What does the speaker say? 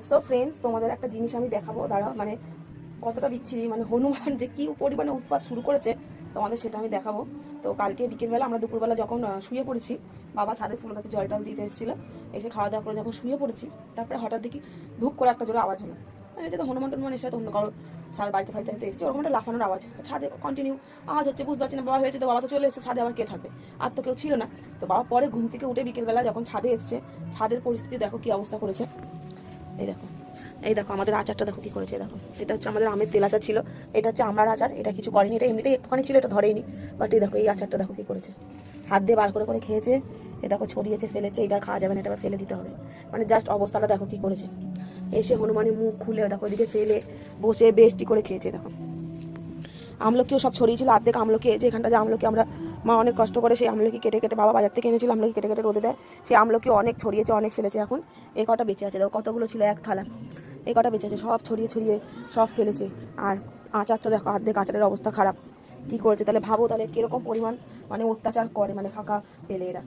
So friends, তোমাদের একটা জিনিস আমি দেখাবো, দাঁড়াও, মানে কতটা বিচ্ছিরি, মানে হনুমান যে কি পরিমাণে উৎপাত শুরু করেছে তোমাদের সেটা আমি দেখাবো। তো কালকে বিকেলবেলা আমরা দুপুরবেলা যখন শুয়ে পড়েছি, বাবা ছাদের ফুল গাছে জল টল দিতে এসেছিল, এসে খাওয়া দাওয়া করে যখন শুয়ে পড়েছি, তারপরে হঠাৎ দেখি ধূপ করে একটা জোরে আওয়াজ হলো। আমি যেটা হনুমান টনুমান এসে অন্য কারো ছাদ বাড়িতে ফাইতে ফাইতে এসেছে, ওরকম একটা লাফানোর আওয়াজ, ছাদে কন্টিনিউ আওয়াজ হচ্ছে, বুঝতে পারছি না বাবা হয়েছে, তো বাবা তো চলে এসেছে ছাদে, আবার কে থাকবে, আর তো কেউ ছিল না। তো বাবা পরে ঘুম থেকে উঠে বিকেলবেলা যখন ছাদে এসছে, ছাদের পরিস্থিতি দেখো কি অবস্থা করেছে। এই দেখো, এই দেখো আমাদের আচারটা দেখো কি করেছে, দেখো এটা হচ্ছে আমাদের আমের তেল আচার ছিল, এটা হচ্ছে আমড়ার আচার, এটা কিছু করেনি, এটা এমনিতেই একটুখানি ছিল, এটা ধরেইনি, বাট এই দেখো এই আচারটা দেখো কি করেছে, হাত দিয়ে বার করে করে খেয়েছে, এ দেখো ছড়িয়েছে, ফেলেছে, এটা খাওয়া যাবে না, এটা ফেলে দিতে হবে, মানে জাস্ট অবস্থাটা দেখো কি করেছে। এসে হনুমানের মুখ খুলে দেখো ওদিকে ফেলে বসে বেশটি করে খেয়েছে। দেখো আমলকিও সব ছড়িয়েছিল, অর্ধেক আমলকি, যে এখানটা যে আমলকি আমরা মা অনেক কষ্ট করে সেই আমলকি কেটে কেটে বাবা বাজার থেকে এনেছিল, আমলকি কেটে কেটে রোদে দেয়, সেই আমলকি অনেক ছড়িয়েছে, অনেক ফেলেছে। এখন এই কটা বেঁচে আছে, দেখো কতগুলো ছিল এক থালা, এই কটা বেঁচে আছে, সব ছড়িয়ে ছড়িয়ে সব ফেলেছে। আর আচার তো দেখো অর্ধেক আচারের অবস্থা খারাপ, কী করেছে তাহলে ভাবো, তাহলে কীরকম পরিমাণ মানে অত্যাচার করে, মানে ফাঁকা পেলে এরা।